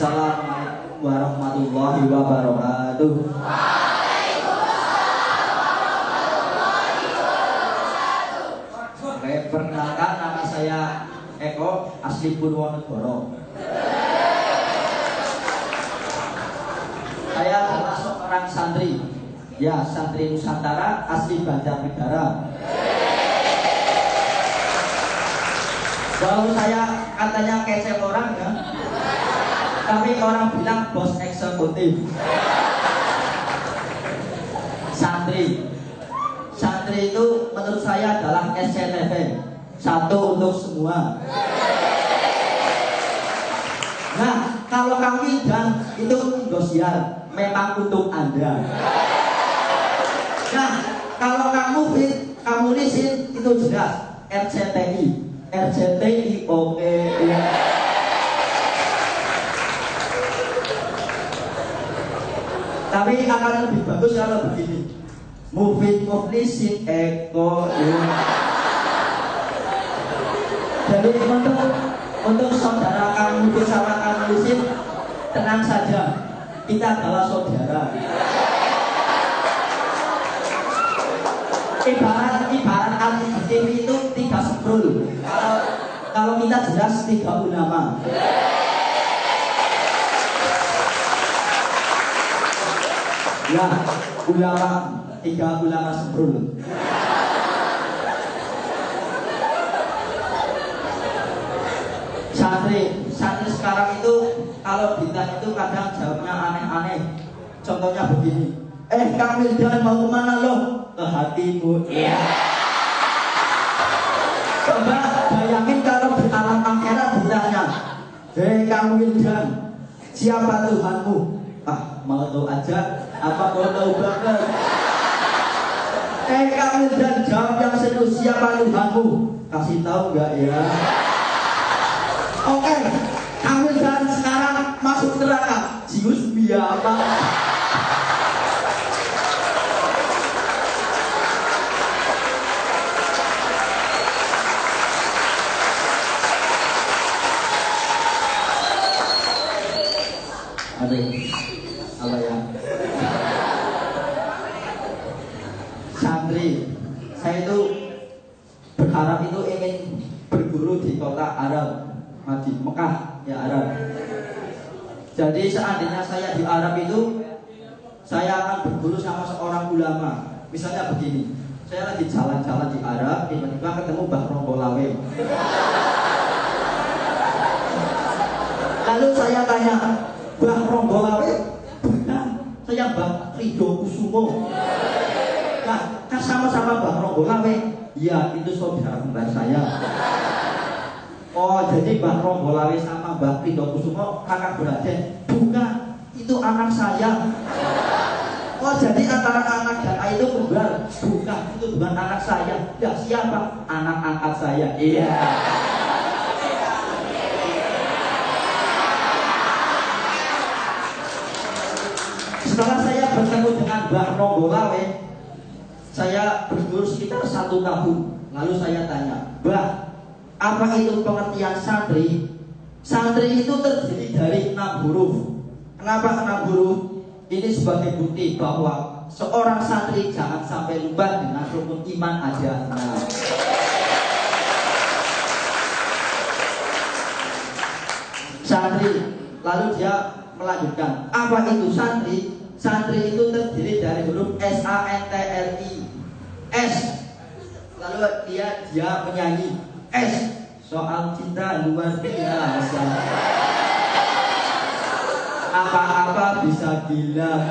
Assalamualaikum warahmatullahi wabarakatuh. Oke, perkenalkan nama saya Eko, asli Purwonegoro. Saya adalah seorang santri, ya santri Nusantara, asli Banjarnegara. Kalau saya katanya kece orang ya, tapi orang bilang bos eksekutif. Santri itu menurut saya adalah SCTV, satu untuk semua. Nah, kalau kami dan itu indosiar, memang untuk Anda. Nah, kalau kamu lisin itu jelas RCTI oke ya. Tapi akan lebih bagus kalau begini. Mufid Muflisin Eko ya. Jadi untuk saudara kamu sama kamu lisin, tenang saja, kita adalah saudara. Ibarat artis TV itu 3 seprul. Kalau kita jelas 3 ulama. Ya, ulama 3 ulama seprul. Santri sekarang itu kalau ditanya itu kadang jawabnya aneh-aneh. Contohnya begini. Kang Wildan mau kemana lo? Ke hatimu. Iya. Coba bayangin kalau di alam akhirat ditanya, Kang Wildan, siapa Tuhanmu? Mau tahu aja. Apa kau tahu banget? Kang Wildan jawab yang serius, siapa Tuhanmu? Kasih tahu nggak ya? Oke, Kang Wildan sekarang masuk neraka. Jius biapa? Apa ya? Santri, saya itu berharap itu ingin berguru di kota Arab, di Mekah ya Arab. Jadi seandainya saya di Arab itu, saya akan berguru sama seorang ulama. Misalnya begini, saya lagi jalan-jalan di Arab, tiba-tiba ketemu Mbah Ronggolawe. Lalu saya tanya, Mbah Ronggolawe, bukan, saya Mbah Ridho Kusumo. Nah, kan sama-sama Mbah Ronggolawe. Ya, itu saudara kembar saya. Oh, jadi Mbah Ronggolawe sama Mbah Ridho Kusumo kakak beradik? Bukan, itu anak saya. Oh, jadi antara anak dan ayah itu kembar? Bukan, itu bukan anak saya. Ya, siapa? Anak angkat saya. Iya. Setelah saya bertemu dengan Mbah Ronggolawe, saya berguru sekitar 1 tahun. Lalu saya tanya, Mbah, apa itu pengertian santri? Santri itu terdiri dari 6 huruf. Kenapa 6 huruf? Ini sebagai bukti bahwa seorang santri jangan sampai lupa dengan rukun iman ada 6. Santri, lalu dia melanjutkan, apa itu santri? Santri itu terdiri dari huruf SANTRI. S. Lalu dia menyanyi S. Soal cinta luar biasa. Apa-apa bisa gila.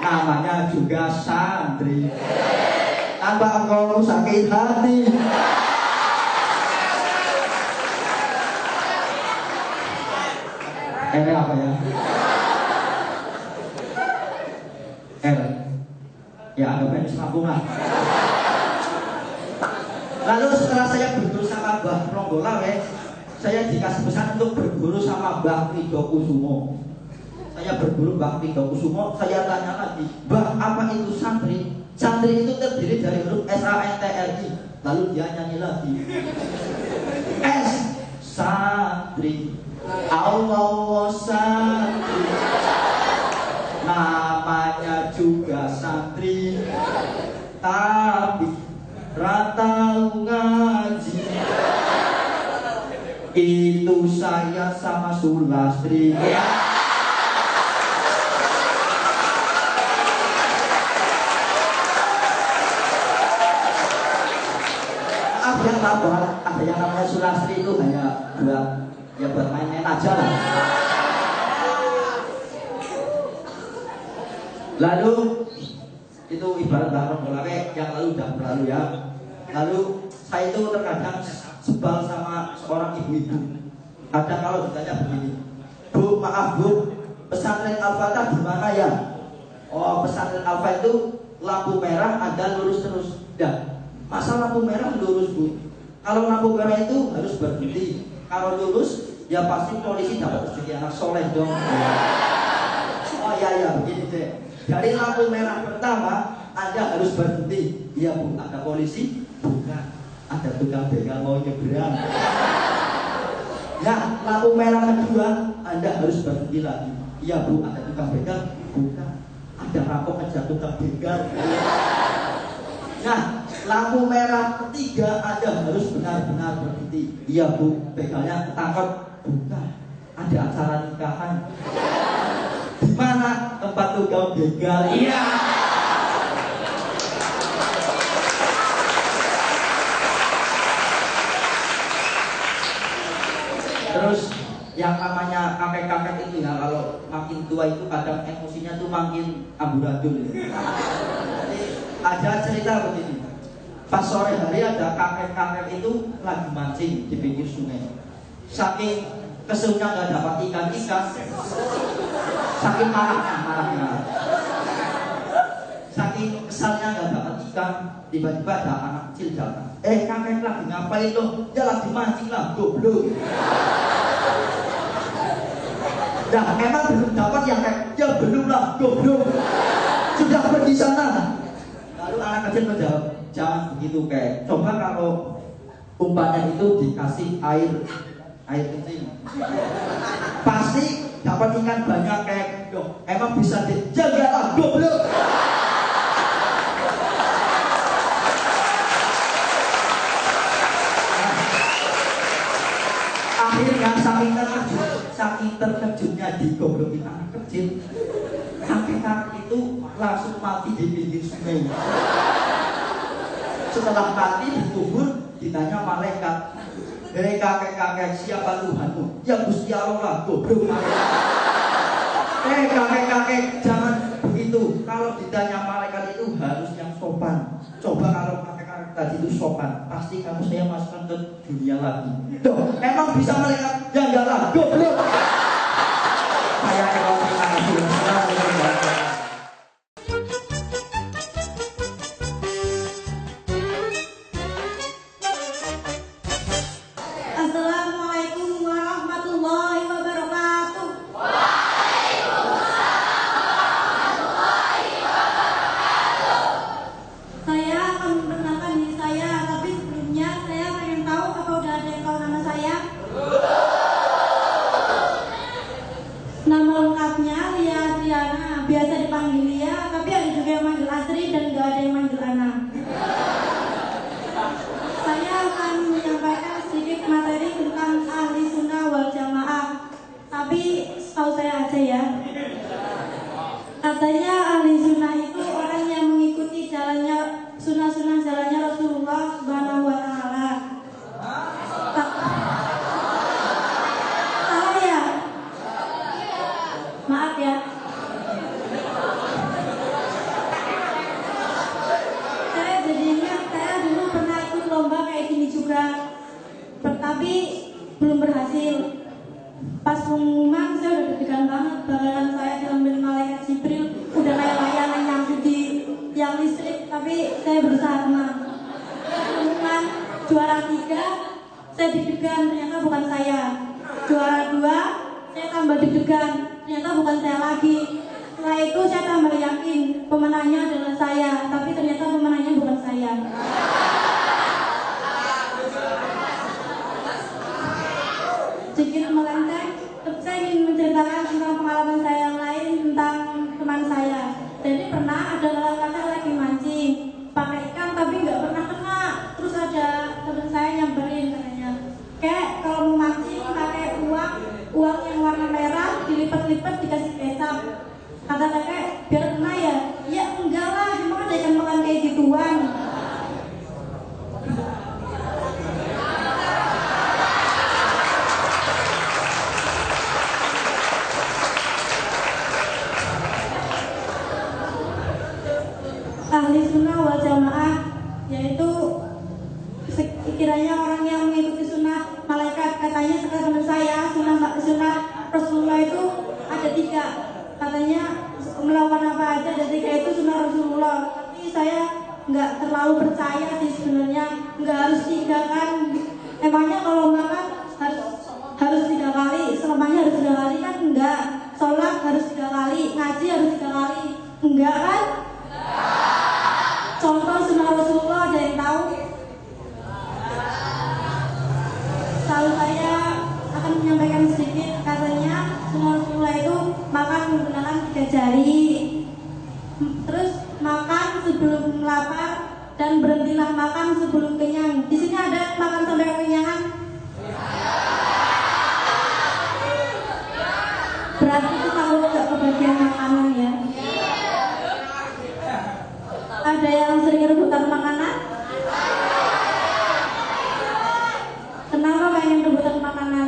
Namanya juga santri. Tanpa engkau sakit hati. Ini apa ya? Ya anggapnya sambung lah. Lalu setelah saya berguru sama Mbah Ronggolawe, saya dikasih pesan untuk berguru sama Mbah Ridho Kusumo. Saya berguru Mbah Ridho Kusumo, saya tanya lagi, Mbah, apa itu santri? Santri itu terdiri dari huruf SANTRI. Lalu dia nyanyi lagi, S santri, Allah tapi rata ngaji. Itu saya sama Sulastri. Yang tahu ada yang namanya Sulastri itu hanya buat main-main aja lah. Lalu itu ibarat barang bolawe yang lalu udah berlalu ya. Lalu saya itu terkadang sebal sama seorang ibu-ibu. Ada kalau ditanya begini, Bu, maaf Bu, pesantren Al-Fatah di mana ya? Oh, pesantren Al-Fatah itu lampu merah Anda lurus terus. Ya, masa lampu merah lurus Bu? Kalau lampu merah itu harus berhenti. Kalau lurus, ya pasti polisi dapat rezeki anak soleh dong. Oh ya begini deh. Dari lampu merah pertama Anda harus berhenti. Iya Bu, ada polisi? Bukan, ada tukang begal mau nyebrang. Ya, lampu merah kedua Anda harus berhenti lagi. Iya Bu, ada tukang begal? Bukan, ada rampok ngejar tukang begal. Nah, lampu merah ketiga Anda harus benar-benar berhenti. Iya Bu, begalnya ketangkep? Bukan, ada acara nikahan. Di mana tempat tukang begal? Iya. Terus yang namanya kakek-kakek itu ya, kalau makin tua itu kadang emosinya tuh makin amburadul ya. Ada cerita begini. Pas sore hari ada kakek-kakek itu lagi mancing di pinggir sungai. Saking keselnya nggak dapat ikan-ikan, saking marahnya, saking kesalnya nggak dapat ikan, tiba-tiba ada anak kecil datang. Kakek lagi ngapain lo? Ya lagi mancing lah, goblok. Nah, emang belum dapat yang kayak, ya belum lah, goblok. Sudah pergi sana. Lalu anak kecil menjawab, jangan begitu kayak. Coba kalau umpannya itu dikasih air kencing, pasti dapat ikan banyak kayak. Emang bisa dijaga lah, goblok. Akhirnya saking terkejutnya digoblokin anak kecil, kakek-kakek itu langsung mati di pinggir sungai. Setelah mati dikubur, ditanya malaikat, "Hei kakek-kakek, siapa Tuhanmu?" "Ya Gusti Allah lah, goblok malaikat." Kakek-kakek, jangan begitu. Kalau ditanya malaikat itu harus yang sopan. Coba kalau kakek-kakek tadi itu sopan, pasti kamu saya masukkan ke dunia lagi. Duh, emang bisa malaikat? Ya enggak lah, goblok. Saya terima kasih. Assalamualaikum warahmatullahi wabarakatuh. Saya akan memperkenalkan diri saya, tapi sebelumnya saya pengen tahu apa udah ada yang tahu nama saya? Nama lengkapnya Lia Adriana, biasa dipanggil Lia, tapi ada juga yang manggil Astri dan gak ada yang manggil Ana. Saya akan menyampaikan sedikit materi tentang ahli sunnah wal jamaah, tapi setahu saya aja ya. Katanya ahli sunnah itu orang yang mengikuti jalannya sunnah-sunnah jalannya Rasulullah Subhanahu wa Ta'ala. Salah ya? Maaf ya. Saya jadi ingat, saya dulu pernah ikut lomba kayak gini juga, tapi belum berhasil. Pas pengumuman saya udah deg-degan banget, badan saya diambil malaikat Jibril, udah kayak layangan nyangkut di yang listrik, tapi saya berusaha tenang. Pengumuman juara 3, saya deg-degan, ternyata bukan saya. Juara 2, saya tambah deg-degan, ternyata bukan saya lagi. Setelah itu saya tambah yakin pemenangnya adalah saya, tapi ternyata pemenangnya bukan saya. Sedikit melenceng, saya ingin menceritakan tentang pengalaman saya yang lain tentang teman saya. Jadi pernah ada laki-laki lagi mancing pakai sekiranya orang yang mengikuti sunnah malaikat, katanya sekarang menurut saya sunnah Rasulullah itu ada 3. Katanya melakukan apa aja ada 3 itu sunnah Rasulullah. Tapi saya nggak terlalu percaya sih sebenarnya, nggak harus 3 kan. Emangnya kalau makan harus 3 kali, selamanya harus 3 kali kan? Enggak. Sholat harus 3 kali, ngaji harus 3 kali, enggak kan? Contoh sunnah Rasulullah ada yang tahu? Selalu saya akan menyampaikan sedikit. Katanya sunnah Rasulullah itu makan menggunakan 3 jari, terus makan sebelum lapar, dan berhentilah makan sebelum kenyang. Di sini ada makan sampai kekenyangan? Berarti itu kalau nggak kebagian makanan ya. Ada yang sering rebutan makanan? Kenapa pengen rebutan makanan?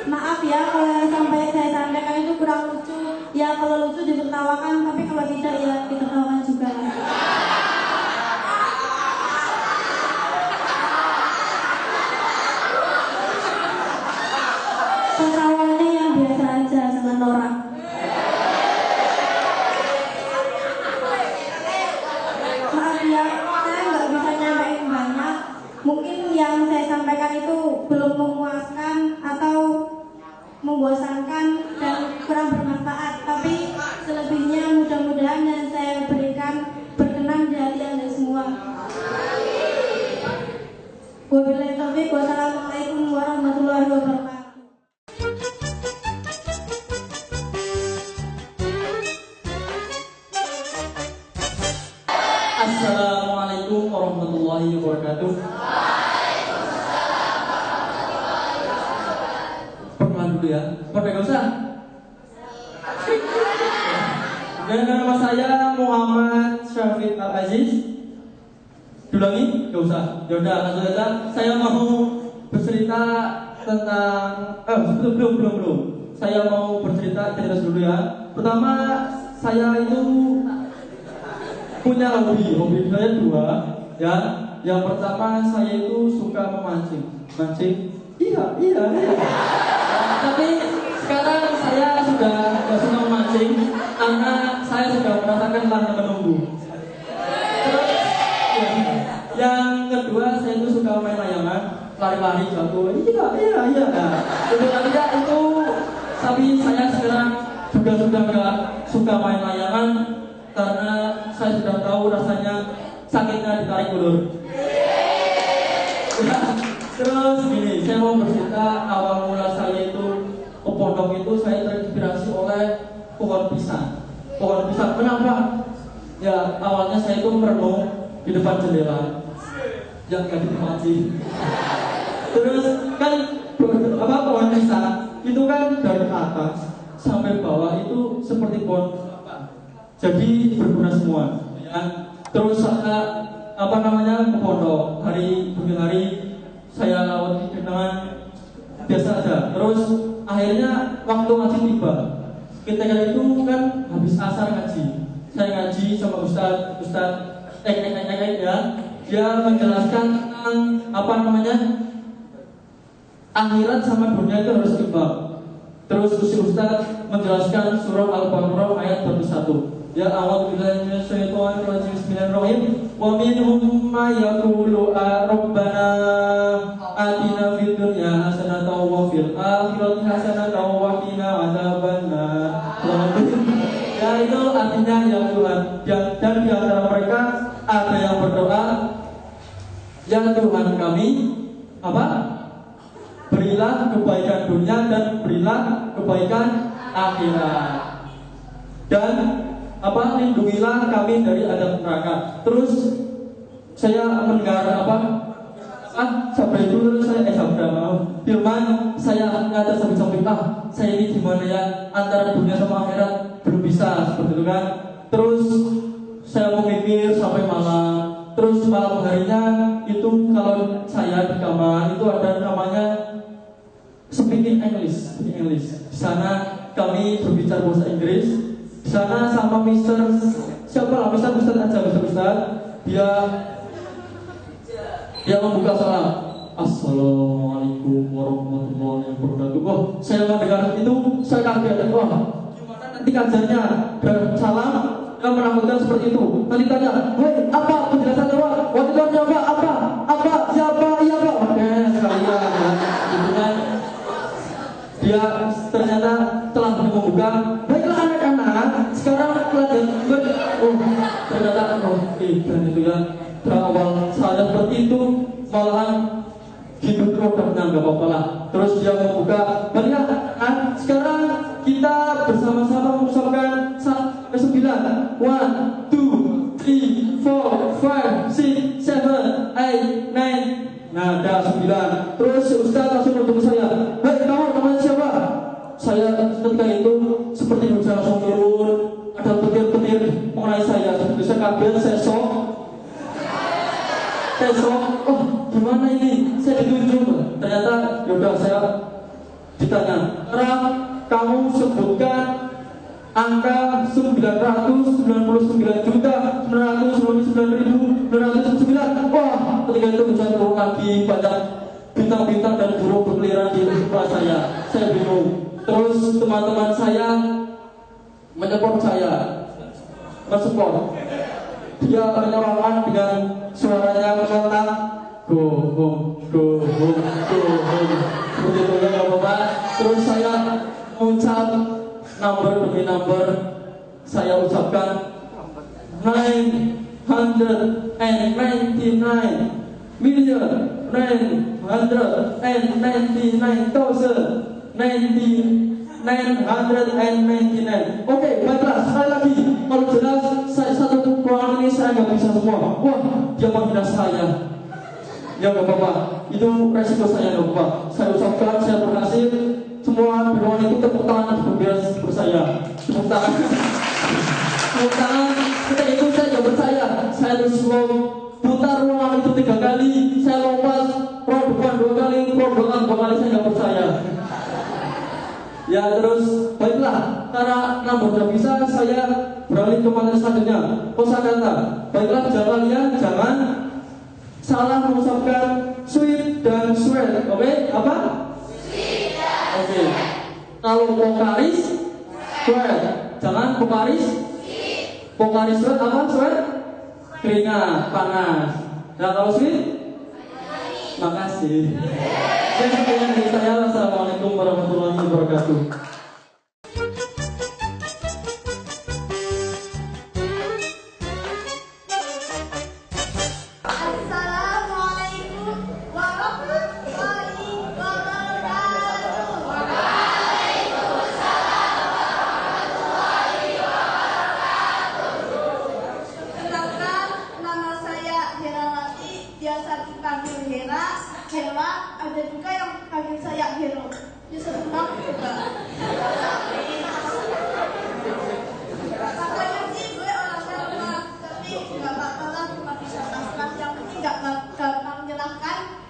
Maaf ya kalau sampai saya sampaikan itu kurang lucu. Ya kalau lucu ditertawakan, tapi kalau tidak ya ditertawakan juga. Ketawanya yang biasa aja, jangan norak. Maaf ya, saya nggak bisa nyampein banyak. Mungkin yang saya sampaikan itu belum memuaskan atau membosankan dan kurang bermanfaat. Tapi selebihnya mudah-mudahan yang saya berikan berkenan di hati Anda semua. Wabillahi taufiq, wassalamualaikum warahmatullahi wabarakatuh. Assalamualaikum warahmatullahi wabarakatuh. Perkenalan dulu ya. Pada usah. Dan nama saya Muhammad Syafiq Al-Aziz. Diulangi? Gak usah. Yaudah, langsung aja. Saya mau bercerita tentang belum. Saya mau cerita dulu ya. Pertama, saya itu punya hobi saya 2 ya. Yang pertama saya itu suka memancing. Iya. Tapi sekarang saya sudah gak suka memancing karena saya sudah merasakan lama menunggu. Terus yang kedua saya itu suka main layangan, lari-lari jatuh. Iya. Itu aja itu. Tapi saya sekarang juga sudah gak suka main layangan karena saya sudah tahu rasanya sakitnya ditarik ulur. Ya, terus gini, saya mau bercerita awal mula saya itu ke pondok itu saya terinspirasi oleh pohon pisang. Pohon pisang kenapa? Ya awalnya saya itu merenung di depan jendela yang gak ditemati. Terus kan pohon pisang itu kan dari atas sampai bawah itu seperti pohon jadi berguna semua ya. Terus ke pondok hari demi hari saya lewat dengan biasa aja. Terus akhirnya waktu ngaji tiba, ketika itu kan habis asar ngaji, saya ngaji sama ustad ya, dia menjelaskan tentang akhirat sama dunia itu harus imbang. Terus ustad menjelaskan surah Al-Baqarah ayat 31. Ya a'udzu billahi minasyaitonir rajim. Bismillahirrahmanirrahim. Wa minhum may yaqulu rabbana atina fid dunya hasanatan wa fil akhirati hasanatan wa qina adzabannar. Ya itu artinya ya Tuhan. Dan di antara mereka ada yang berdoa, ya Tuhan kami berilah kebaikan dunia dan berilah kebaikan akhirat. Dan lindungilah kami dari adab neraka. Terus saya mendengar sampai itu terus firman saya ngajar sampai saya ini gimana ya antara dunia sama akhirat belum bisa seperti itu kan. Terus saya memikir sampai malam. Terus malam harinya itu kalau saya di kamar itu ada namanya speaking English. Di sana kami berbicara bahasa Inggris. Di sana sama Mister siapa lah Ustaz aja Ustaz. Dia membuka salam. Assalamualaikum warahmatullahi wabarakatuh. Wah, saya mendengar itu saya kaget. Wah, gimana nanti kajiannya? Dan salam yang menakutkan seperti itu. Nanti tanya, hei, apa penjelasannya Wak? Waktu itu apa? Apa? Siapa? Iya Pak. Oke, sekalian ya. Gitu kan. Dia ternyata telah membuka. Baiklah anak-anak, sekarang pelajaran ternyata dan itu ya. Berawal saya seperti itu malahan hidup produknya nggak apa-apa lah. Terus dia membuka, melihat sekarang kita bersama-sama mengucapkan 9. 1, 2, 3, 4, 5, 6, 7, 8, 9. Nah, ada 9. Terus Ustaz langsung untuk saya, hei kamu namanya siapa? Saya ketika itu seperti hujan langsung turun. Ada petir-petir mengenai saya. Saya kaget, saya shock. Oh gimana ini? Saya ditunjuk. Ternyata yaudah saya ditanya, sekarang kamu sebutkan angka 999.999.999. Wah, ketika itu hujan turun lagi, banyak bintang-bintang dan burung berkeliaran di kepala saya. Saya bingung. Terus teman-teman saya menyupport saya, mensupport. Dia menyorongkan dengan suaranya menantang, go home. Begitu ya nggak apa-apa. Terus saya mengucap number demi number. Saya ucapkan 999,999,999. Oke, baiklah, sekali lagi. Kalau jelas saya satu ruangan ini saya nggak bisa semua. Wah, dia menghina saya. Ya nggak apa-apa, itu resiko saya nggak apa-apa. Saya ucapkan, saya berhasil. Semua di ruangan itu tepuk tangan bersama saya. Tepuk tangan. Ketika itu saya nggak percaya. Saya terus putar ruangan itu 3 kali. Saya lompat pro depan 2 kali, pro belakang 2 kali. Saya nggak percaya. Ya terus baiklah, karena nomor tidak bisa, saya beralih ke materi selanjutnya. Kosakata. Baiklah, kalian jangan salah mengucapkan sweet dan sweat. Oke? Apa? Sweet dan sweat. Kalau vokalis sweat, jangan vokalis sweet. Vokalis sweat apa? Sweat? Keringat, panas. Nah kalau sweet? Makasih. Sekian dari saya. Wassalamualaikum warahmatullahi wabarakatuh. Assalamualaikum warahmatullahi wabarakatuh. Kenalkan, nama saya Herawati, biasa dipanggil Hera. Hera, ada juga yang panggil saya Hero. Ya senang juga. Katanya sih gue orangnya lemah, tapi nggak apa-apa lah, cuma bisa pasrah. Yang penting nggak gampang menyerahkan.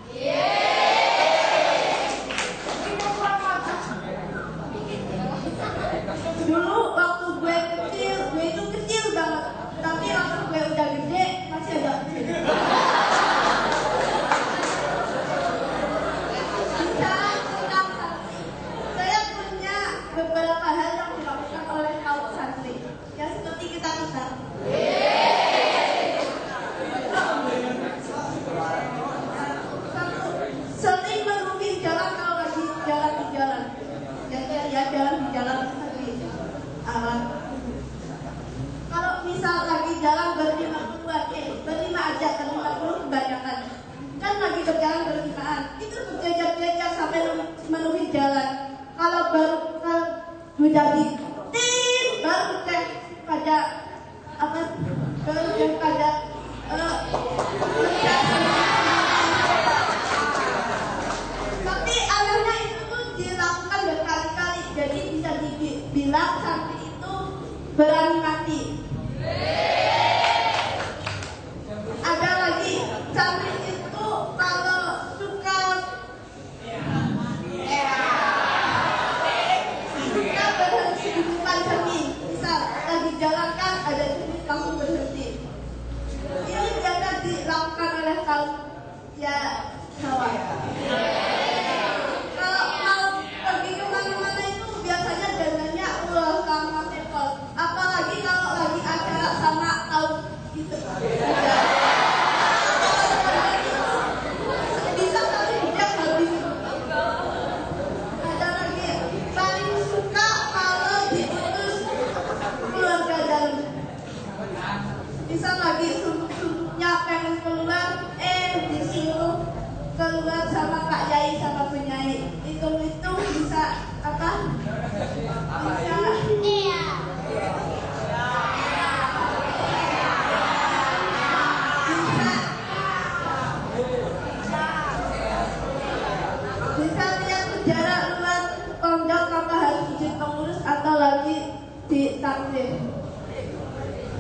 Dulu waktu gue kecil, gue itu kecil banget. Tapi waktu gue udah gede, masih ada kecil. Beberapa hal yang dilakukan oleh kaum santri, ya seperti kita. Sering menumpin jalan kalau lagi jalan di jalan. Jadi ya jalan di jalan santri. Kalau misal lagi jalan berlima aja, 50 kebanyakan. Kan lagi berjalan berlimaan, itu berjejer-jejer sampai menuhi jalan. Kalau baru menjadi tim baru cek pada apa baru cek pada tapi anehnya itu tuh dilakukan berkali-kali, jadi bisa dibilang santri itu berani mati. Ada lagi santri itu kalau suka berhenti di depan cermin, misal lagi jalan kan ada cermin langsung dimakan oleh kaum ya Jawa. Kalau mau pergi kemana-mana itu biasanya dananya sama tepol. Apalagi kalau lagi acara sama kaum itu. Bisa kali dia habis. Ada lagi paling suka kalau diutus keluarga dalam. Bisa lagi suntuk-suntuknya pengen keluar, disuruh keluar sama Kak Yai sama Bu Nyai. Itu bisa apa? Bisa bisa lihat sejarah luar pondok apa harus izin pengurus atau lagi ditakdir.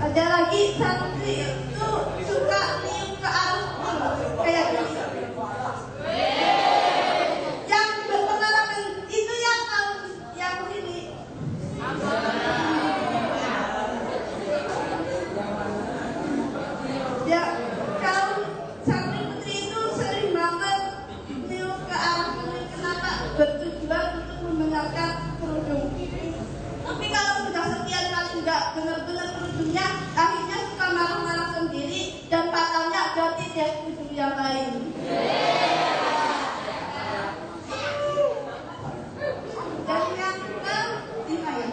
Ada lagi santri itu suka nium ke arah kayak gini. Yang berpengalaman itu yang tahu yang ini. Ya, kalau santri putri itu sering banget nium ke arah kami. Kenapa? Bertujuan untuk membenarkan kerudung. Tapi kalau sudah sekian kali nggak benar-benar kerudungnya, akhirnya suka marah-marah sendiri dan fatalnya ganti deh kerudung yang lain. Dan yang kelima ya.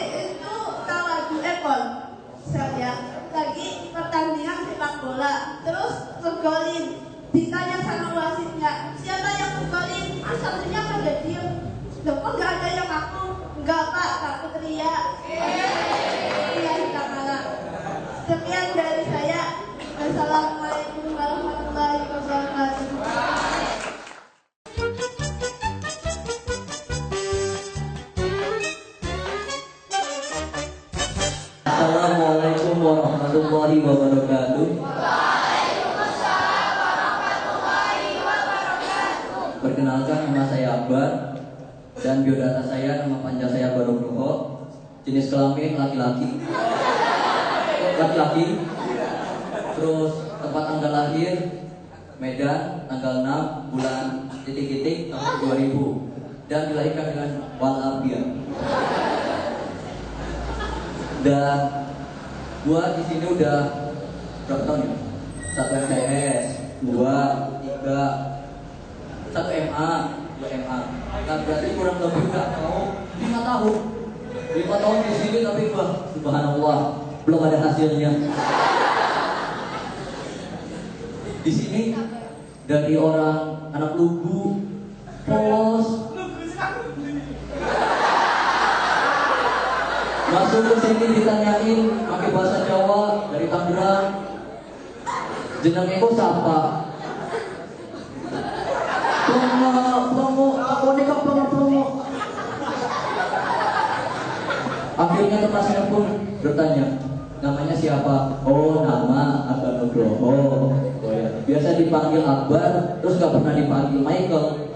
Itu kalau lagu Apple, saya lagi pertandingan sepak bola, terus ngegolin, ditanya sama wasitnya, siapa yang ngegolin? Santrinya pada diem, loh kok nggak ada yang aku? Enggak Pak, takut teriak. Iya kita kalah. Sekian dari saya. Assalamualaikum warahmatullahi wabarakatuh. Assalamualaikum warahmatullahi wabarakatuh. Perkenalkan, nama saya Akbar dan biodata saya, nama panjang saya Barogroho. Jenis kelamin laki-laki. Terus tempat tanggal lahir Medan, tanggal 6 bulan titik-titik tahun 2000 dan dilahirkan dengan walafiat. Dan gua di sini udah berapa tahun ya? 1 MTS, 2, 3, 1 MA, 2 MA. Nah, berarti kurang lebih udah mau 5 tahun. 5 tahun di sini tapi wah, subhanallah, belum ada hasilnya. Di sini dari orang anak lugu, polos, masuk ke sini ditanyain pakai bahasa Jawa dari Tangerang, jeneng eko siapa? Plongo. Akhirnya teman saya pun bertanya, namanya siapa? Oh, nama Akbar Nugroho. Oh ya, biasa dipanggil Akbar, terus gak pernah dipanggil Michael.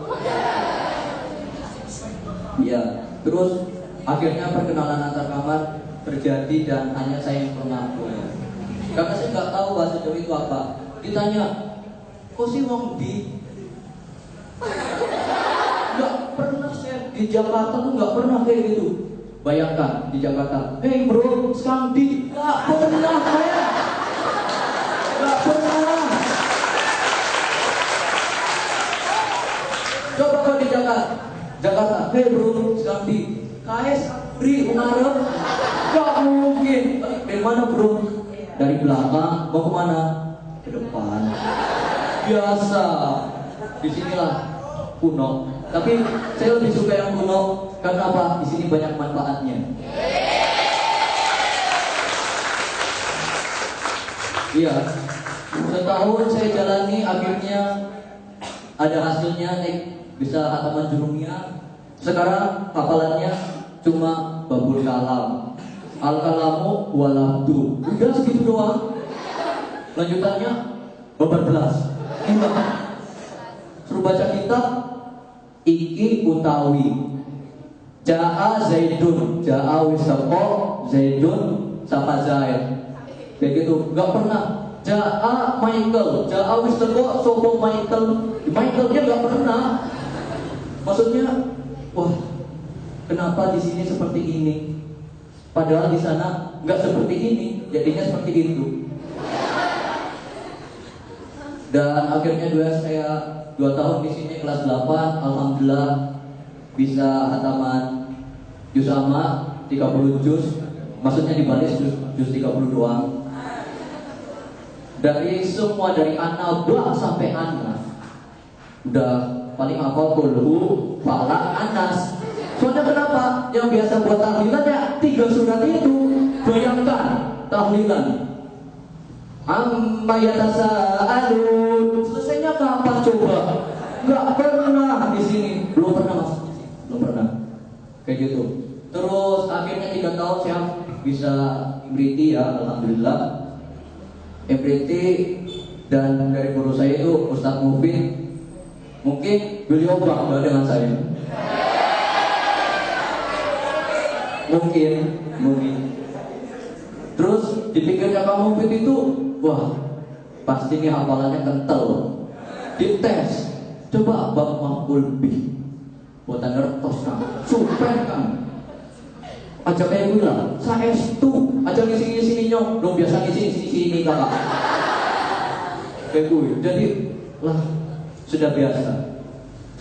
Iya, terus akhirnya perkenalan antar kamar terjadi dan hanya saya yang mengaku. Karena saya nggak tahu bahasa Jawa itu apa. Ditanya, kok sih wong di? Nggak pernah saya di Jakarta tuh nggak pernah kayak gitu. Bayangkan di Jakarta, hey bro, sekarang di nggak pernah saya, nggak pernah. Coba kalau di Jakarta, hey bro, sekarang di KS Bri Ungarep, gak mungkin. Dari mana bro? Dari belakang, mau kemana? Ke depan. Biasa. Disinilah kuno. Tapi saya lebih suka yang kuno. Karena apa? Di sini banyak manfaatnya. Iya. Setahun saya jalani, akhirnya ada hasilnya, bisa hataman jurumiyah. Sekarang hafalannya cuma babul kalam, al kalamu walabdu, udah segitu doang. Lanjutannya babal belas. Suruh baca kitab iki utawi Ja'a Zaidun, Ja'a wisaqo Zaidun sama Zaid. Kayak gitu, nggak pernah Ja'a Michael, Ja'a wisaqo sopo Michael. Michaelnya nggak pernah. Maksudnya, wah, kenapa di sini seperti ini? Padahal di sana nggak seperti ini, jadinya seperti itu. Dan akhirnya saya 2 tahun di sini kelas 8, alhamdulillah bisa hataman juz amma 30 juz, maksudnya dibaris juz 30 doang. Dari semua dari An-Naba sampai Anas udah paling hafal kulhu, falak, Anas. Soalnya kenapa? Yang biasa buat tahlilan ya 3 surat itu. Bayangkan tahlilan amma yatasaalun, selesainya kapan coba? Nggak pernah di sini, belum pernah mas, belum pernah kayak gitu. Terus akhirnya 3 tahun saya bisa ibriti ya, alhamdulillah ibriti. Dan dari guru saya itu Ustadz Mufid, mungkin beliau bangga dengan saya, mungkin. Terus dipikirnya Kak Mufid itu, wah, pasti ini hafalannya kental. Dites, coba bab maf'ul bih, buatan ngertos kan, super kan. Aja kayak gue lah, saestu, aja ngisi-ngisi nyong, dong biasa ngisi-ngisi kakak. Kayak gue, jadi lah sudah biasa.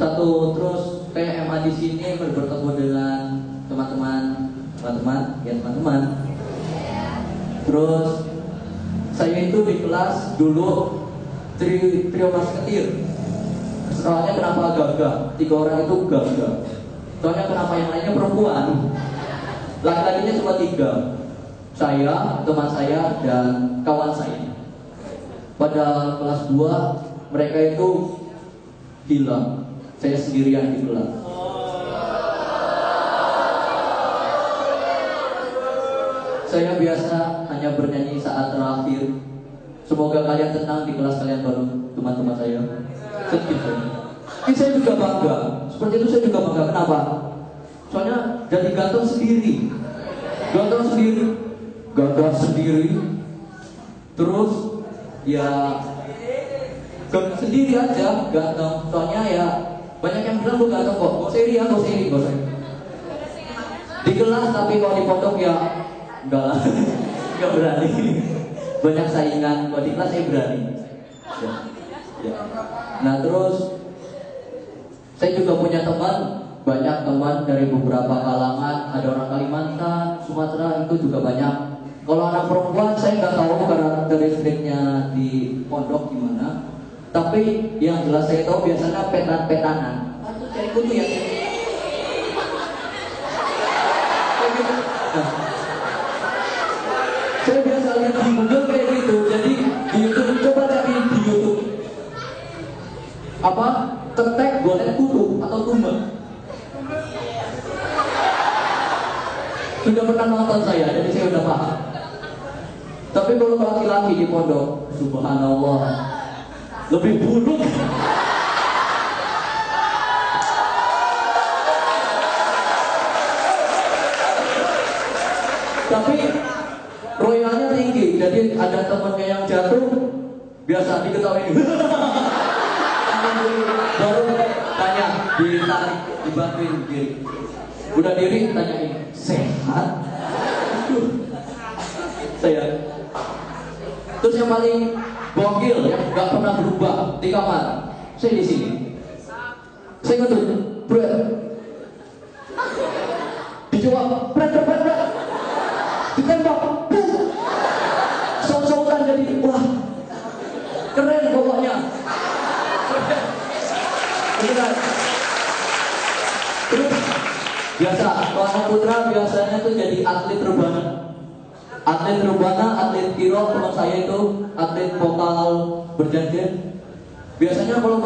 Satu terus kayak MA di sini bertemu dengan teman-teman. Terus saya itu di kelas dulu trio musketir. Soalnya kenapa gagah? 3 orang itu gagah. Soalnya kenapa yang lainnya perempuan? Laki-lakinya cuma 3. Saya, teman saya, dan kawan saya. Pada kelas 2 mereka itu hilang. Saya sendirian di kelas. Saya biasa hanya bernyanyi saat terakhir. Semoga kalian tenang di kelas kalian baru, teman-teman saya. Sedih saya. Tapi saya juga bangga. Seperti itu saya juga bangga. Kenapa? Soalnya jadi ganteng sendiri. Gagah sendiri. Terus ya sendiri aja ganteng. Soalnya ya banyak yang bilang lu ganteng kok. Gak usah iri. Di kelas tapi kalau di pondok ya enggak berani. Banyak saingan, kalau di kelas saya berani. Ya. Nah terus saya juga punya banyak teman dari beberapa kalangan. Ada orang Kalimantan, Sumatera, itu juga banyak. Kalau anak perempuan saya nggak tahu karakteristiknya di pondok gimana. Tapi yang jelas saya tahu biasanya petan-petanan. Itu cari kutu ya. Saya biasa lihat di Google kayak gitu. Jadi di YouTube, coba cari di YouTube apa ketek golet kutu atau tumbek. Sudah pernah nonton saya, jadi saya udah paham. Tapi kalau laki-laki di pondok, subhanallah, lebih buruk. Tapi royalnya tinggi, jadi ada temannya yang jatuh, biasa diketawain. Baru tanya, ditarik, dibantuin diri. Udah diri, tanyain, sehat? Saya. Terus yang paling gokil, yang gak pernah berubah di kamar, saya di sini. Saya ngetuk, Bret. Dijawab, Bret. Ditembak, sok-sokan jadi, wah, keren pokoknya. Beneran. Terus biasa, kalau anak putra biasanya tuh jadi atlet rebana, atlet kiro. Teman saya itu atlet vokal berjanjian. Biasanya kalau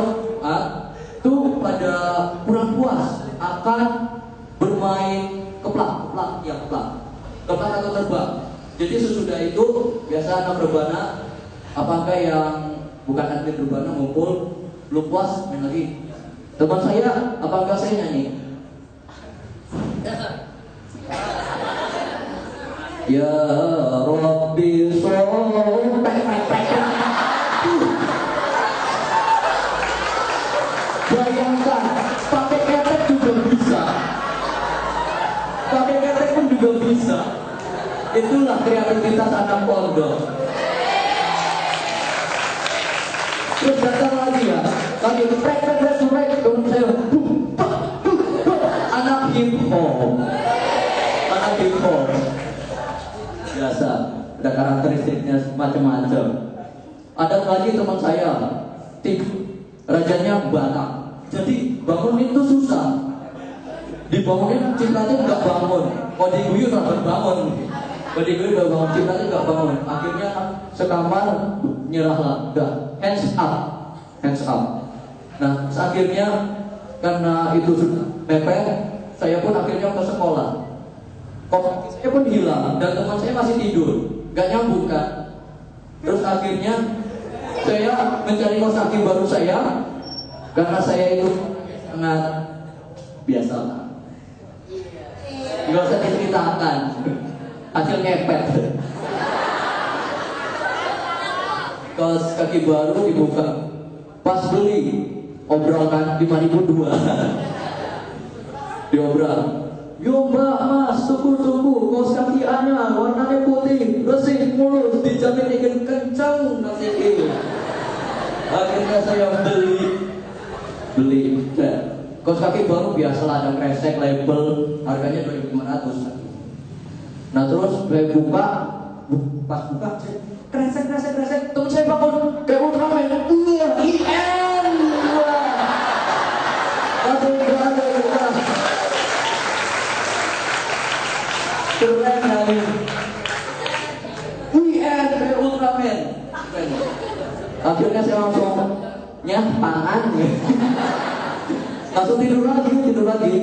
tuh pada kurang puas akan Jadi sesudah itu biasa anak rebana, apakah yang bukan atlet rebana ngumpul, belum puas main lagi. Teman saya, apakah saya nyanyi? Ya Rabbi bayangkan, pakai ketek juga bisa. Pakai ketek pun juga bisa. Itulah kreativitas anak pondok. Terus datang lagi ya, lagi prek temen saya, anak hip hop, biasa, ada karakteristiknya macam-macam. Ada lagi teman saya, rajanya Batak, jadi bangun itu susah, dibangunin ciptatin nggak bangun, mau diguyur nggak bangun, mau diguyur nggak bangun, ciptatin nggak bangun, akhirnya sekamar nyerahlah, udah hands up. Nah, akhirnya karena itu sudah mepet, saya pun akhirnya ke sekolah. Kok saya pun hilang dan teman saya masih tidur, gak nyambung kan. Terus akhirnya saya mencari kos kaki baru saya, karena saya itu sangat biasa lah, nggak usah diceritakan, hasil ngepet. Kos kaki baru dibuka, pas beli obral kan 5.002 diobral. Yo mbak mas, tunggu kos kaki anyar warnanya putih, bersih, mulus, dijamin ikan kencang nanti ini. Akhirnya saya beli kos kaki baru, biasalah ada kresek label, harganya 2.500. Nah terus saya buka, pas buka kresek, temen saya bangun kayak Ultraman, IN, langsung berada keren kali, IN kayak Ultraman. Akhirnya saya langsung pangan, langsung tidur lagi.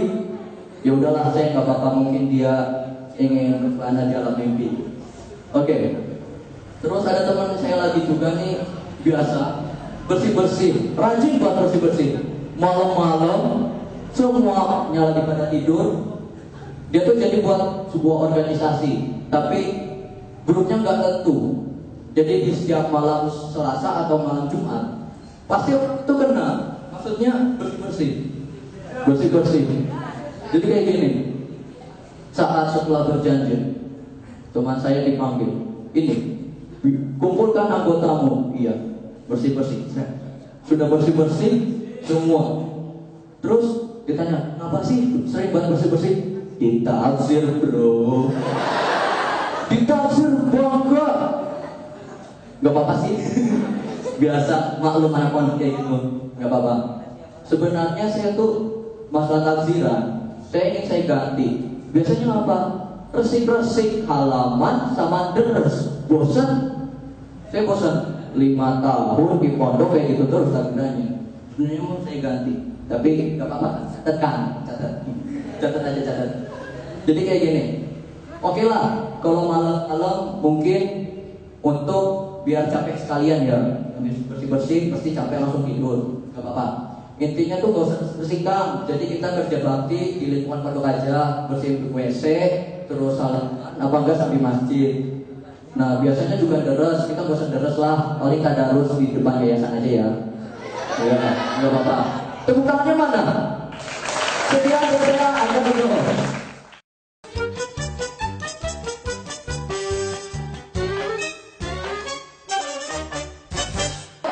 Ya udahlah, saya nggak apa-apa, mungkin dia ingin berkelana di alam mimpi. Oke. Terus ada teman saya lagi juga nih, biasa bersih, rajin banget bersih. Malam-malam semuanya lagi pada tidur, dia tuh jadi buat sebuah organisasi, tapi grupnya nggak tentu. Jadi di setiap malam Selasa atau malam Jumat pasti itu kena, maksudnya bersih. Jadi kayak gini, saat setelah berjanji, teman saya dipanggil, ini kumpulkan anggotamu. Iya, bersih. Sudah bersih semua. Terus ditanya, kenapa sih sering banget bersih? Ditafsir bro. Ditafsir bangga. Gak apa-apa sih. Biasa, maklum anak pondok kayak gitu. Gak apa-apa. Sebenarnya saya tuh masalah tafsiran, saya ganti. Biasanya apa? Resik halaman sama deres. Saya bosan 5 tahun di pondok kayak gitu terus takdirnya. Sebenarnya mau saya ganti, tapi nggak apa-apa, catat aja. Jadi kayak gini, oke lah, kalau malam mungkin untuk biar capek sekalian ya, habis bersih pasti capek langsung tidur, nggak apa-apa. Intinya tuh gak usah bersihkan, jadi kita kerja bakti di lingkungan pondok aja, bersih WC, terus apa enggak sampai masjid. Nah biasanya juga deres, kita gak usah deres lah, paling tadarus di depan yayasan aja ya. Ya, nggak apa-apa. Tepuk tangannya mana? Sedia, ada dulu.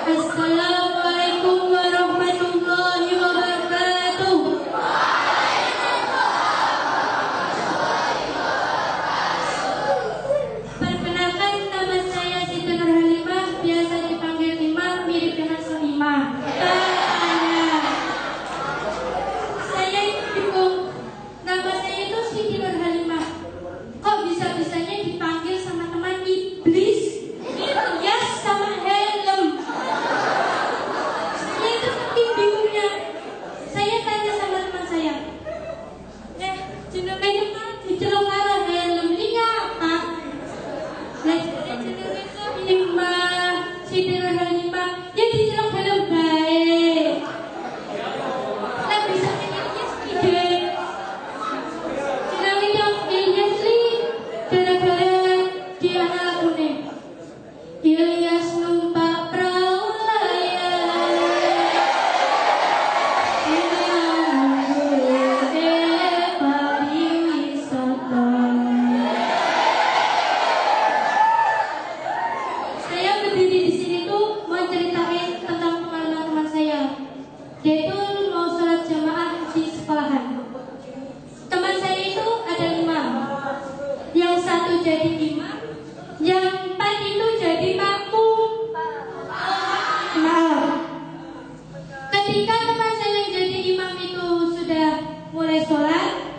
Assalamualaikum warahmatullahi wabarakatuh. Perkenalkan, nama saya Siti Nur Halimah, biasa dipanggil Imam, mirip dengan Sohimah. Nama saya itu Dia itu mau sholat jamaah di sekolahan. Teman saya itu ada 5. Yang satu jadi imam, yang 4 itu jadi makmum. Maaf. Ketika teman saya yang jadi imam itu sudah mulai sholat,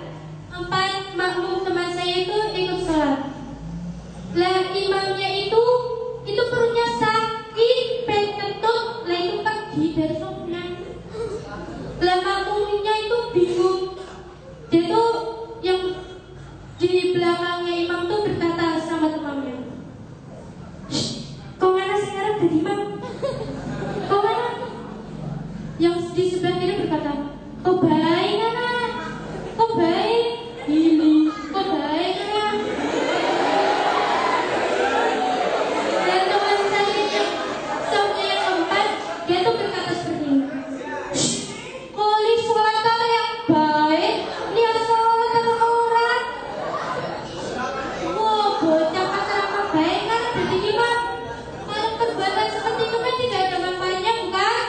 4 makmum teman saya itu ikut sholat. Lah imamnya itu perutnya sakit, pengen kentut, lah itu pergi dari sholat. Lah makmumnya itu bingung. Dia tuh yang di belakangnya imam tuh berkata sama temannya, kau mana sekarang jadi imam? Kau mana? Yang di sebelah kiri berkata, kau baik anak, kau baik, ini, kau baik anak. Dan teman saya yang keempat, dia tuh berkata seperti ini, kali sholat kata yang baik, lihat sholat kata orang. Wah, bocah pacar apa baik kan jadi imam. Kalau perbuatan seperti itu kan tidak ada manfaatnya, bukan?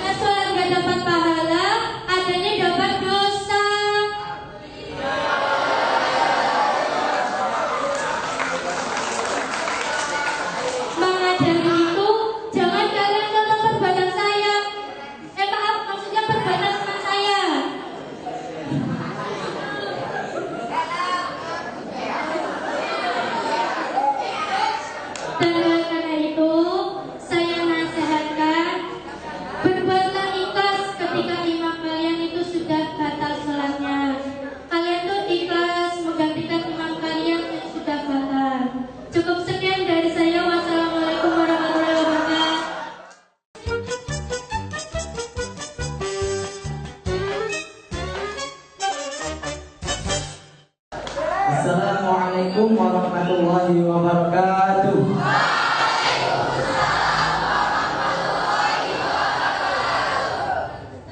Nah, sholat gak dapat pahala, adanya dapat dosa. Maka dari itu, jangan kalian contoh perbuatan saya. Maaf, maksudnya perbuatan teman saya. Dan oleh karena itu, saya nasihatkan, berbuatlah ikhlas ketika imam kalian itu sudah batal sholatnya. Kalian tuh ikhlas menggantikan imam kalian yang sudah batal. Cukup sekian dari saya. Wassalamualaikum warahmatullahi wabarakatuh. Assalamualaikum warahmatullahi wabarakatuh.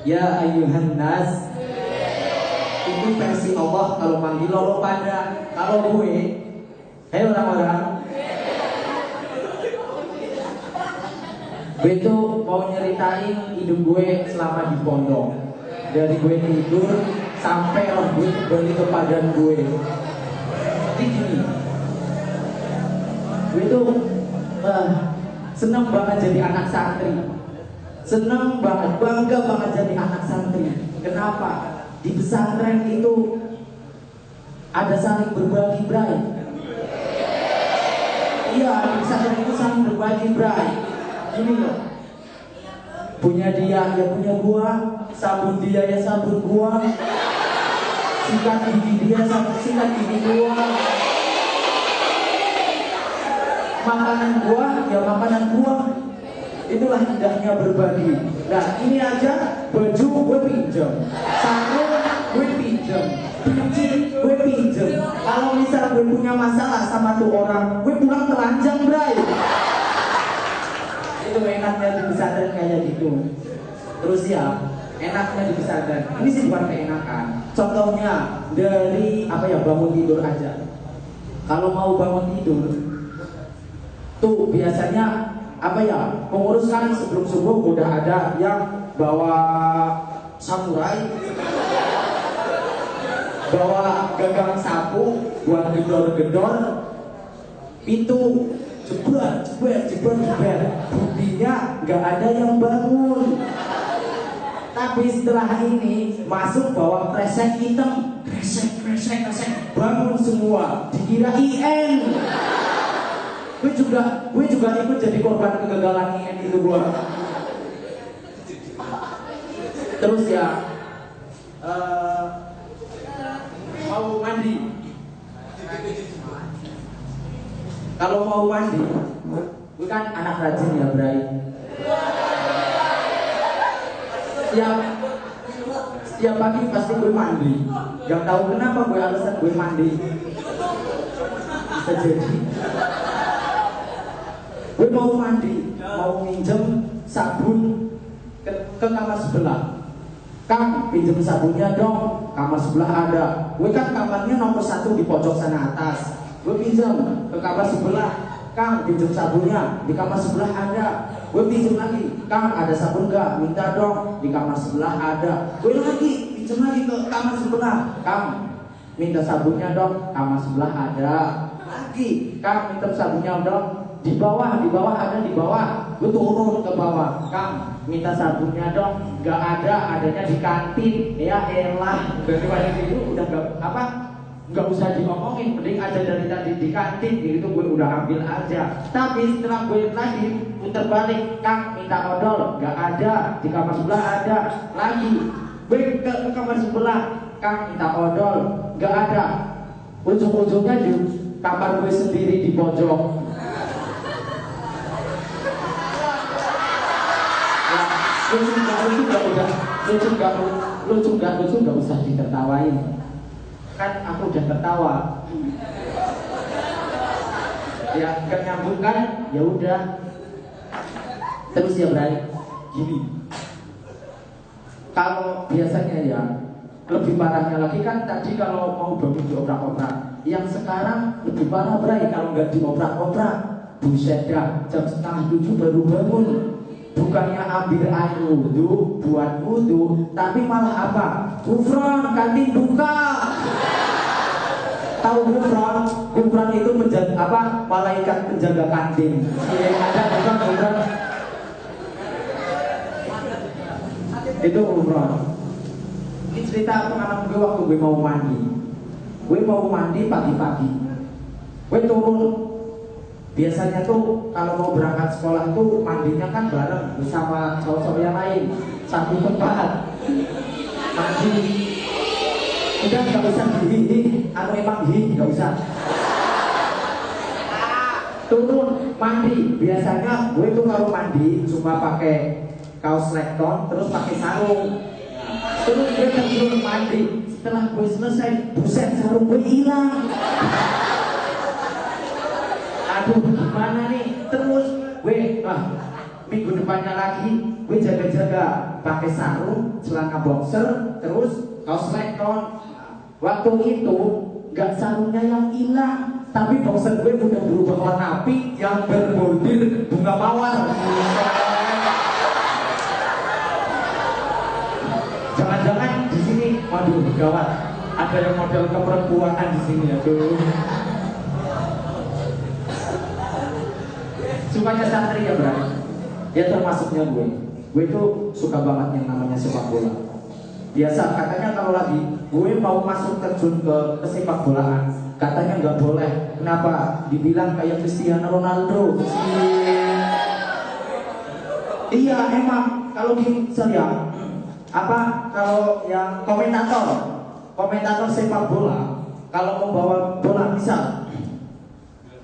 Ya ayuhan nas, itu versi Allah kalau manggil lo pada. Kalau gue, hei orang-orang, gue tuh mau nyeritain hidup gue selama di pondok. Dari gue tidur sampai gue kembali ke badan gue. Jadi gini, gue tuh seneng banget jadi anak santri. Seneng banget, bangga banget jadi anak santri. Kenapa? Di pesantren itu ada saling berbagi bray. Iya, di pesantren itu saling berbagi bray. Gini loh, punya dia ya punya gua, sabun dia ya sabun gua, sikat gigi dia sikat gigi gua, makanan gua ya makanan gua. Itulah indahnya berbagi. Nah ini aja, baju gue pinjam, sarung gue pinjam, pinci gue pinjam. Kalau misal gue punya masalah sama tuh orang, gue pulang telanjang bray. Itu enaknya di pesantren kayak gitu. Terus ya, enaknya di pesantren ini sih bukan keenakan. Contohnya dari bangun tidur aja. Kalau mau bangun tidur tuh biasanya pengurus kan sebelum subuh udah ada yang bawa samurai, bawa gagang sapu buat gedor-gedor pintu, jebret. Buktinya nggak ada yang bangun. Tapi setelah ini masuk bawa kresek hitam, kresek, bangun semua, dikira IN. Gue juga ikut jadi korban kegagalan IN itu gue. Terus ya, mau mandi. Kalau mau mandi, gue kan anak rajin ya Bray. Setiap pagi pasti gue mandi. Gak tahu kenapa gue alasan gue mandi. Bisa jadi gue mau mandi, mau minjem sabun ke kamar sebelah. Kang, pinjem sabunnya dong, kamar sebelah ada. Gue kan kamarnya nomor 1 di pojok sana atas. Gue pinjam ke kamar sebelah. Kang, pinjem sabunnya, di kamar sebelah ada. gue pinjam lagi, Kang ada sabun nggak? Minta dong, di kamar sebelah ada. Gue lagi pinjam lagi ke kamar sebelah, Kang minta sabunnya dong, kamar sebelah ada. Lagi, Kang minta sabunnya dong, di bawah ada di bawah. Gue turun ke bawah, Kang minta sabunnya dong, nggak ada, adanya di kantin. Ya elah, daripada itu udah nggak usah diomongin, mending aja dari tadi di kantin, gitu gue udah ambil aja. Tapi setelah gue lagi putar balik, Kang minta odol, nggak ada, di kamar sebelah ada. Lagi, gue ke kamar sebelah, Kang minta odol, nggak ada. Ujung-ujungnya di kamar gue sendiri di pojok. Lucu nggak usah ditertawain. Kan aku udah tertawa. Ya gak nyambung kan? Ya udah. Terus ya Bray, gini. Kalau biasanya ya lebih parahnya lagi kan tadi kalau mau bangun diobrak-obrak. Yang sekarang lebih parah Bray, kalau nggak diobrak-obrak. Buset dah, jam 6:30 baru bangun. Bukannya ambil air wudhu, buat wudhu, tapi malah apa? Gufron, kantin buka. Tahu gufron? Gufron itu menjaga apa? Malaikat penjaga kantin. Ada bukan gufron? Itu gufron. Ini cerita pengalaman gue waktu gue mau mandi. Gue mau mandi pagi-pagi. Gue turun. Biasanya tuh kalau mau berangkat sekolah tuh mandinya kan bareng bersama cowok-cowok yang lain, satu tempat mandi. Udah nggak usah emang nggak usah. Turun mandi. Biasanya gue tuh kalau mandi cuma pakai kaos lekton terus pakai sarung. Terus gue terjun mandi. Setelah gue selesai, buset sarung gue hilang. Aduh gimana nih? Terus gue minggu depannya lagi gue jaga-jaga pakai sarung, celana boxer, terus kaos lekton. Waktu itu gak sarungnya yang hilang, tapi boxer gue udah berubah warna pink yang berbordir bunga mawar. Jangan-jangan di sini, waduh gawat, ada yang model keperempuanan di sini, aduh. Sukanya santri ya Bray. Ya termasuknya gue tuh suka banget yang namanya sepak bola. Biasa katanya kalau lagi gue mau masuk terjun ke sepak bolaan, katanya nggak boleh. Kenapa? Dibilang kayak Cristiano Ronaldo. Iya emang kalau di saya kalau yang komentator sepak bola kalau membawa bola misal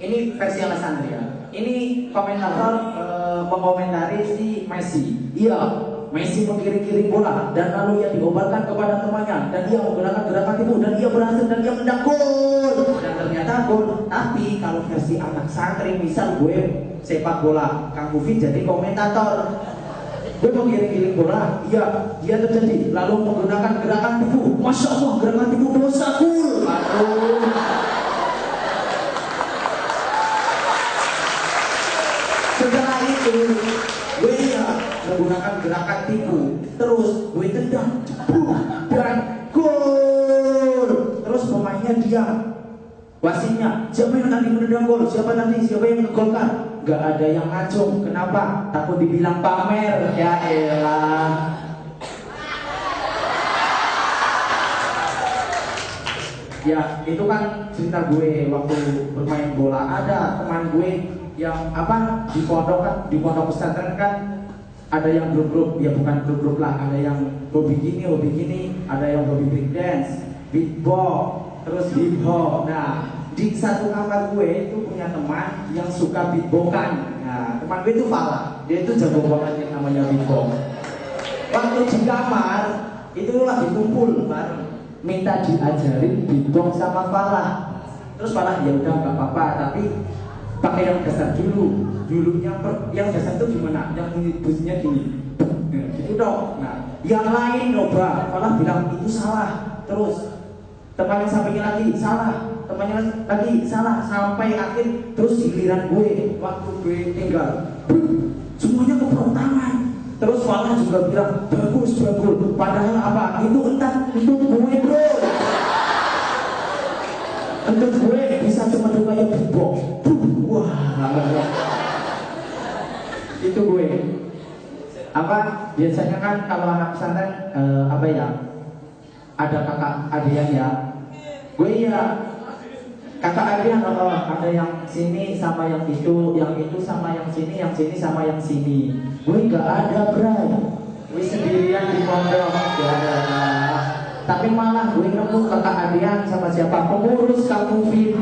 ini versi Alessandria. Ini komentator mengomentari si Messi. Iya, Messi mengiring-iring bola dan lalu ia diobarkan kepada temannya dan dia menggunakan gerakan itu dan ia berhasil dan dia mencetak gol dan ternyata gol. Tapi kalau versi anak santri, misal gue sepak bola, Kang Mufid jadi komentator. Gue mengiring-iring bola, iya, dia terjadi lalu menggunakan gerakan tipu. Masya Allah, gerakan tipu dosa gol. Aduh. Setelah itu gue menggunakan gerakan tipu, terus gue tendang dan gol. Terus pemainnya diam, wasitnya siapa yang nanti menendang gol, siapa yang ngegolkan. Gak ada yang ngacung, kenapa? Takut dibilang pamer. Ya elah. Ya itu kan cerita gue waktu bermain bola. Ada teman gue yang di pondok pesantren kan ada yang grup-grup, ya bukan grup-grup lah, ada yang hobi gini, ada yang hobi break dance, beatbox, terus hip hop. Nah, di satu kamar gue itu punya teman yang suka beatboxan. Nah, teman gue itu Fala, dia itu jago banget yang namanya beatbox. Waktu di kamar itu lagi kumpul bareng, minta diajarin beatbox sama Fala. Terus Fala ya udah nggak apa-apa, tapi pakai yang dasar dulu. Yang dasar itu gimana? Yang bunyinya gini, gitu dong. Nah, yang lain coba, malah bilang itu salah. Terus temannya sampingnya lagi salah, temannya lagi salah, sampai akhir terus giliran gue. Waktu gue tinggal, semuanya keprok tangan. Terus malah juga bilang bagus. Padahal apa? Itu entah untuk gue bro. Untuk gue bisa cuma kayak bubok. Wah, itu gue. Apa? Biasanya kan kalau anak pesantren apa ya? Ada kakak adian ya. Gue ya kakak adian ada yang sini sama yang itu sama yang sini sama yang sini. Gue nggak ada bray. Gue sendirian di pondok ya. Tapi malah gue nemu kakak adian sama siapa? Pengurus kampung Fit.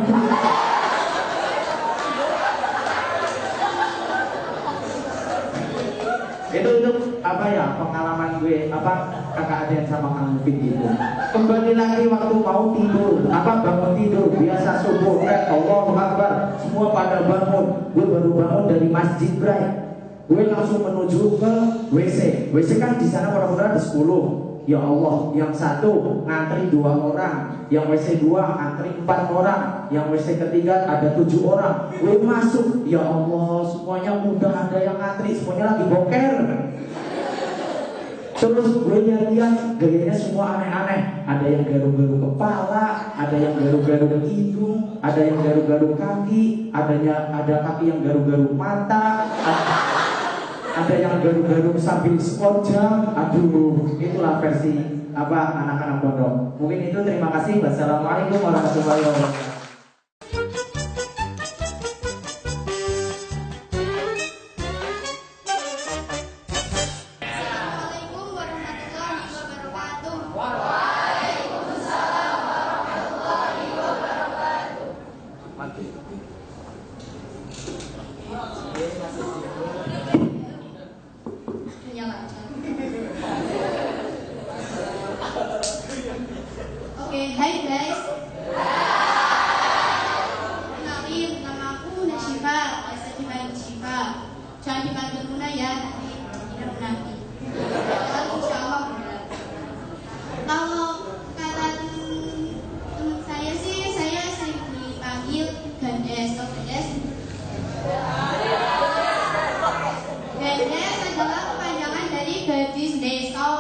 Itu apa ya pengalaman gue apa kakak adian sama kampung Fit itu. Kembali lagi waktu mau tidur bangun tidur biasa subuh Allahu Akbar semua pada bangun. Gue baru bangun dari masjid bray. Gue langsung menuju ke WC kan di sana orang-orang ada 10. Ya Allah, yang satu ngantri 2 orang, yang WC 2 ngantri 4 orang, yang WC ketiga ada 7 orang. Gue masuk, ya Allah, semuanya udah ada yang ngantri, semuanya lagi boker. Terus gue lihat gayanya semua aneh-aneh. Ada yang garuk-garuk kepala, ada yang garuk-garuk hidung, ada yang garuk-garuk kaki, ada kaki yang garuk-garuk mata. Ada yang garuk-garuk sambil sport jam. Aduh, itulah versi anak-anak pondok. Mungkin itu, terima kasih. Wassalamualaikum warahmatullahi wabarakatuh. Assalamualaikum warahmatullahi wabarakatuh. Oke, hai guys. Kenalin, nama aku Nasyifa, biasa dipanggil Syifa. Jangan dipanggil Muna ya, nanti tidak menanti. Insya Allah benar. Kalau kata teman saya sih, saya sering dipanggil Gandes atau Gandes. Gandes adalah kepanjangan dari gadis desa.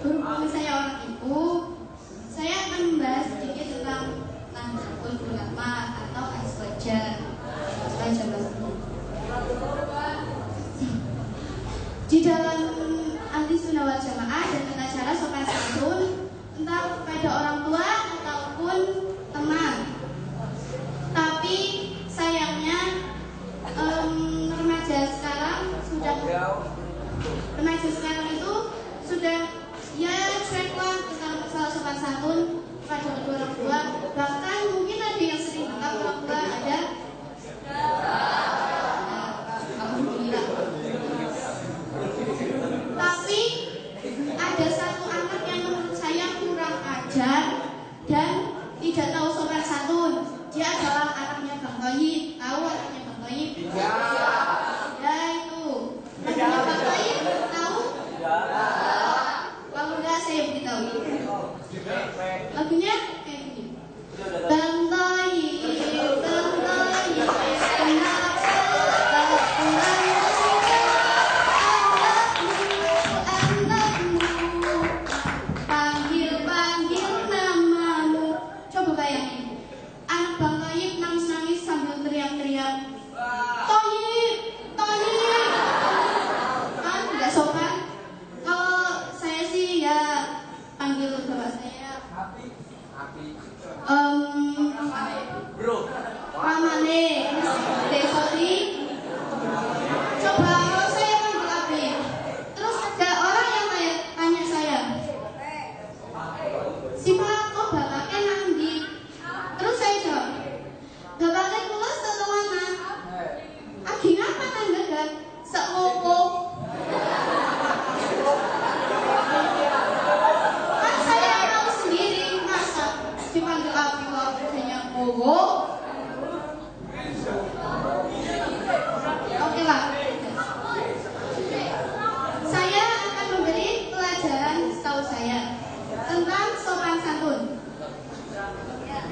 Berhubung saya orang ibu, saya akan membahas sedikit tentang Nahdlatul Ulama atau Aswaja. Di dalam ahli sunnah wal jamaah dan tata cara sopan santun entah kepada orang tua ataupun teman. Tapi sayangnya remaja sekarang itu sudah ya cuek lah tentang masalah sopan santun pada kedua orang tua. Bahkan mungkin ada yang sering bilang orang tua ada. Alhamdulillah. Tapi ada satu anak yang menurut saya kurang ajar dan tidak tahu sopan santun. Dia adalah anaknya Bang Toyib. Tahu anaknya Bang Toyib? Ya itu. Anaknya Bang Toyib tahu? Kalau enggak saya beritahu. Lagunya kayak gini. Bang Toyib, kenapa tak pulang juga? Anakmu, panggil namamu. Coba bayangin, anak Bang Toyib nangis-nangis sambil teriak-teriak, Toyib, kan nggak sopan. Kalau saya sih ya panggil bapak saya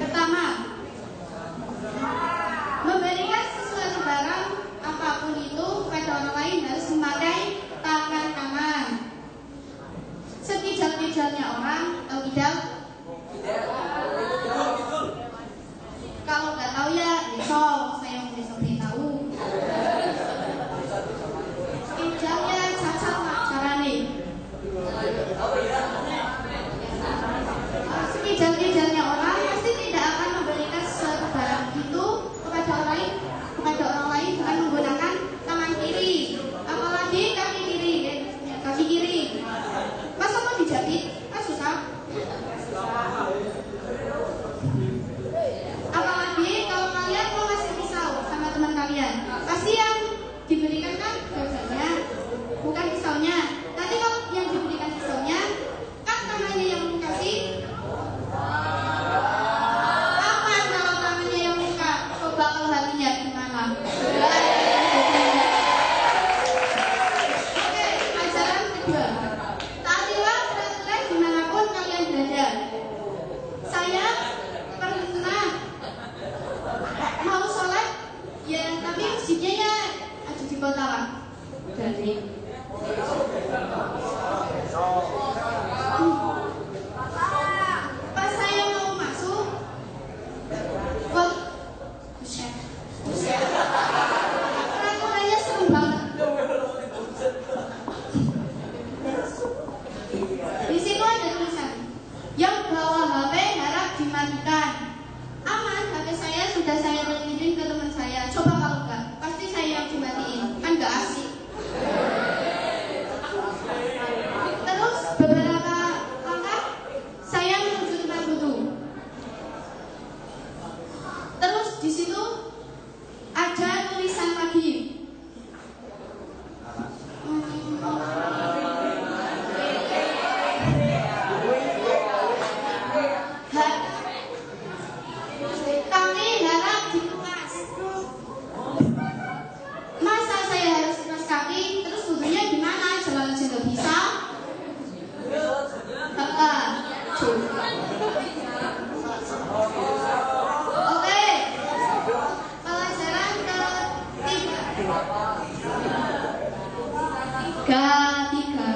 Pertama, memberikan sesuatu barang apapun itu kepada orang lain harus memakai tangan kanan. Sepijak-pijaknya orang atau tidak? Kalau nggak tahu ya besok saya mau besok tahu. Pijaknya cacat nggak carane? Sepijak-pijaknya orang pasti tidak akan memberikan sesuatu barang itu kepada orang lain dengan menggunakan tangan kiri, apalagi kaki kiri. Masa mau dijahit? Kan susah. Apalagi kalau kalian mau ngasih pisau sama teman kalian, pasti yang diberikan kan gagangnya, bukan pisaunya. Nanti kalau yang diberikan pisaunya, kan tangannya yang kasih. Aman kalau tangannya yang buka. Coba kalau hatinya gimana? Oke, ajaran kedua. Taatilah peraturan dimanapun kalian berada. Saya pernah mau sholat, ya tapi masjidnya ya ada di kota lah. Jadi pas saya mau masuk, wah, buset. Peraturannya serem banget. Di situ ada tulisan, yang bawa HP harap dimatikan. Aman, HP saya sudah saya kirim ke teman saya. Coba kalau enggak, pasti saya yang dimatiin. Kan enggak asik. Terus beberapa langkah saya menuju tempat wudhu. Terus di situ ada tulisan lagi. Kami harap dikupas. Masa saya harus kupas kaki? Terus wudhunya gimana? Jalan aja nggak bisa. Oke. Pelajaran ketiga.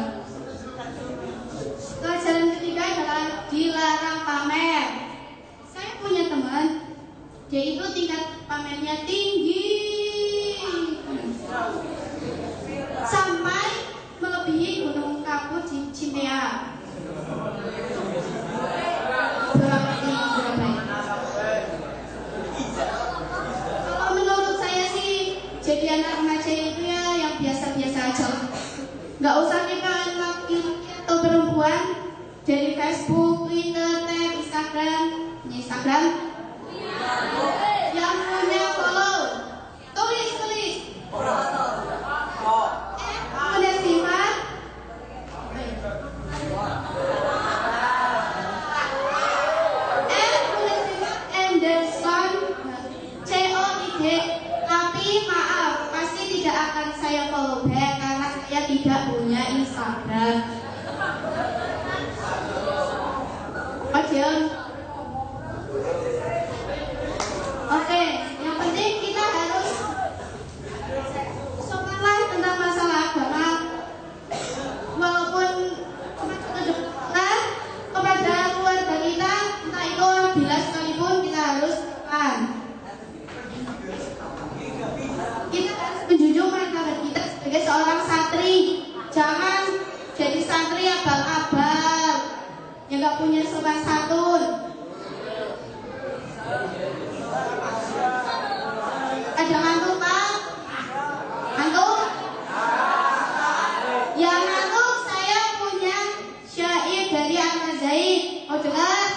Pelajaran ketiga adalah dilarang pamer. Saya punya teman, dia itu tingkat pamernya tinggi sampai melebihi gunung Kapur di Cimpea. Kalau menurut saya sih, jadi anak remaja itu ya yang biasa-biasa aja. Nggak usah kita laki-laki atau perempuan dari Facebook, Twitter, Instagram yang punya follow, tulis punya sifat Anderson COID, tapi maaf pasti tidak akan saya follow back karena saya tidak punya Instagram. Oke, yang penting kita harus sopanlah tentang masalah agama. Walaupun kepada keluarga kita, entah itu orang bila sekalipun, kita harus sopan. Kita harus menjunjung martabat kita sebagai seorang santri. Jangan jadi santri abal-abal yang gak punya sopan santun. Ada ngantuk Pak? Ngantuk? Yang ngantuk saya punya syair dari Ahmad Zaid. Mau dengar?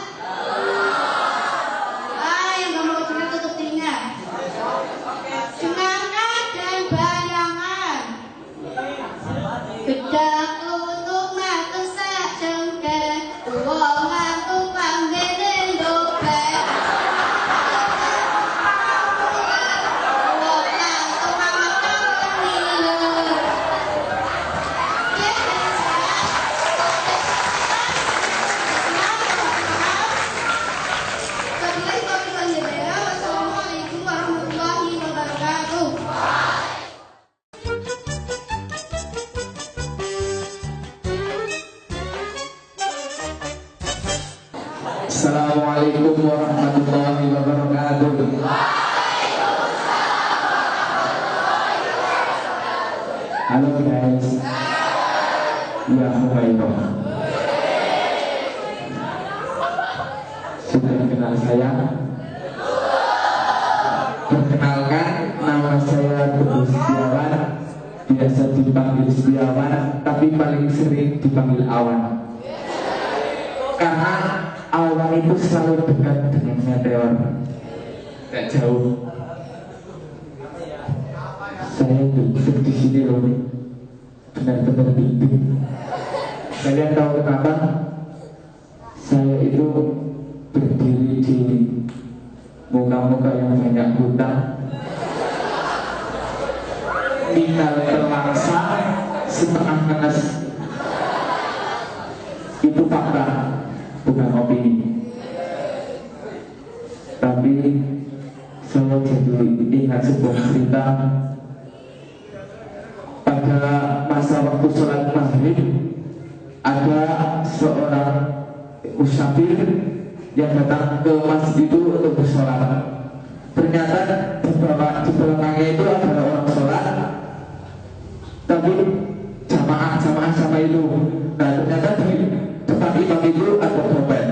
Yang gak mau dengar tutup telinga. Dengarkan dan bayangkan. Bedak untuk matu sak jengkel, uang matu pang Assalamualaikum warahmatullahi wabarakatuh. Halo guys. Ya, Humayro. Sudah kenal saya? Perkenalkan, nama saya Teguh Setiawan. Biasa dipanggil Setiawan, tapi paling sering dipanggil Awan. Karena awan itu selalu dekat dengan meteor, gak jauh. Saya duduk di sini loh, benar-benar duduk. Kalian tahu kenapa? Saya itu berdiri di muka-muka yang banyak hutang, minal terlaksa setengah panas. Itu fakta, bukan opini. Tapi saya jadi ingat sebuah cerita. Pada masa waktu sholat maghrib, ada seorang musafir yang datang ke masjid itu untuk bersolat. Ternyata di belakangnya itu ada orang sholat, tapi jamaah sama itu. Nah, ternyata di depan imam itu ada dompet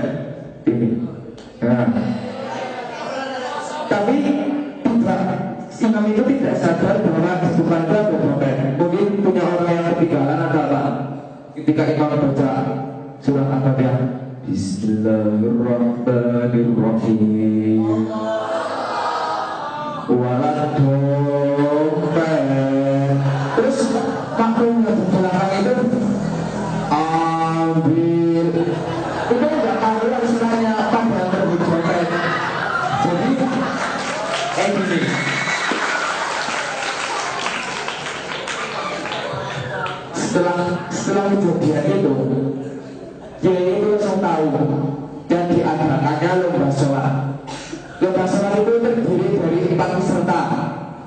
ini. Nah, tapi imam itu tidak sadar bahwa di depan itu ada dompet. Mungkin punya orang yang ketinggalan atau apa. Ketika imam baca surah Al-Fatihah, Bismillahirrahmanirrahim, walat dompet. Terus makmum yang di belakang itu ambil. Itu nggak tahu istilahnya apa yang berbeda dompet. Jadi gini. Setelah kejadian itu, dia itu langsung tahu dan diadakannya lomba sholat. Lomba sholat itu terdiri dari 4 peserta.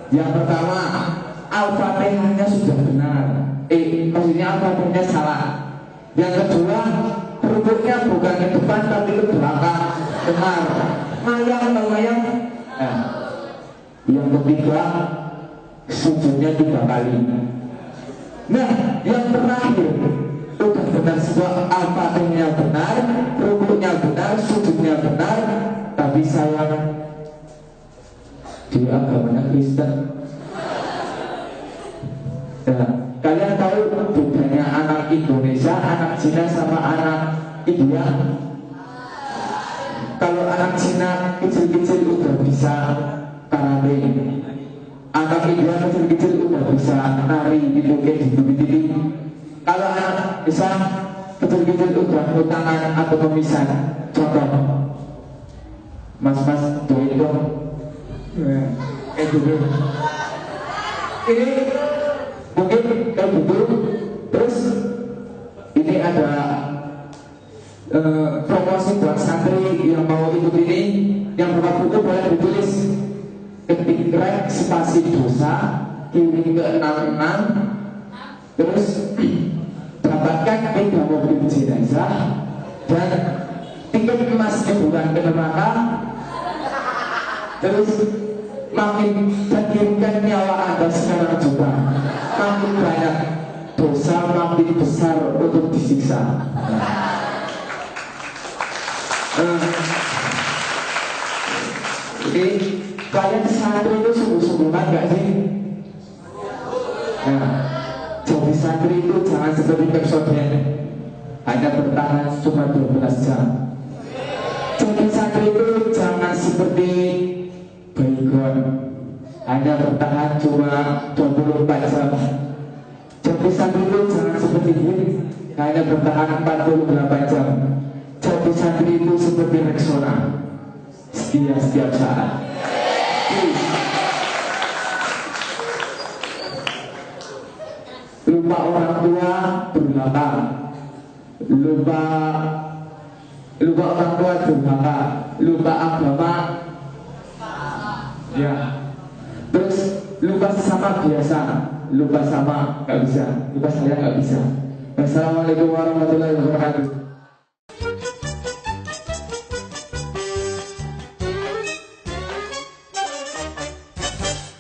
Yang pertama, Al-Fatihahnya sudah benar. Maksudnya Al-Fatihahnya salah. Yang kedua, rukuknya bukan ke depan tapi ke belakang. Benar. Mayang. Yang ketiga, sujudnya 3 kali. Nah, yang terakhir udah benar semua, Al-Fatihahnya benar, rukuknya benar, sujudnya benar, tapi sayang dia agamanya Kristen. Nah, kalian tahu bedanya anak Indonesia, anak Cina sama anak India? Kalau anak Cina kecil-kecil udah bisa karate, anak India kecil-kecil udah bisa nari di TV. Kalau anak Islam kecil-kecil udah hutangan atau pemisahan. Contoh, mas doain dong. Dulu. Ini mungkin kayak gitu. Terus ini ada promosi buat santri yang mau ikut ini. Yang buka buku boleh ditulis ketik rek spasi dosa kiri ke 66. Terus dapatkan 3 mobil jenazah dan tiket emas liburan ke neraka. Terus makin kirimkan nyawa Anda sekarang juga. Makin banyak dosa, makin besar untuk disiksa. Jadi kalian santri itu sungguh-sungguhan gak sih? Nah, jadi santri itu jangan seperti Pepsodent, hanya bertahan cuma 12 jam. Jadi santri itu jangan seperti Baygon, hanya bertahan cuma 24 jam. Jadi santri itu jangan seperti ini, hanya bertahan 48 jam. Jadi santri itu seperti Rexona, setia setiap saat. Lupa orang tua durhaka, lupa orang tua durhaka, lupa agama, ya. Terus lupa sesama biasa, lupa sama nggak bisa, lupa saya nggak bisa. Wassalamualaikum warahmatullahi wabarakatuh.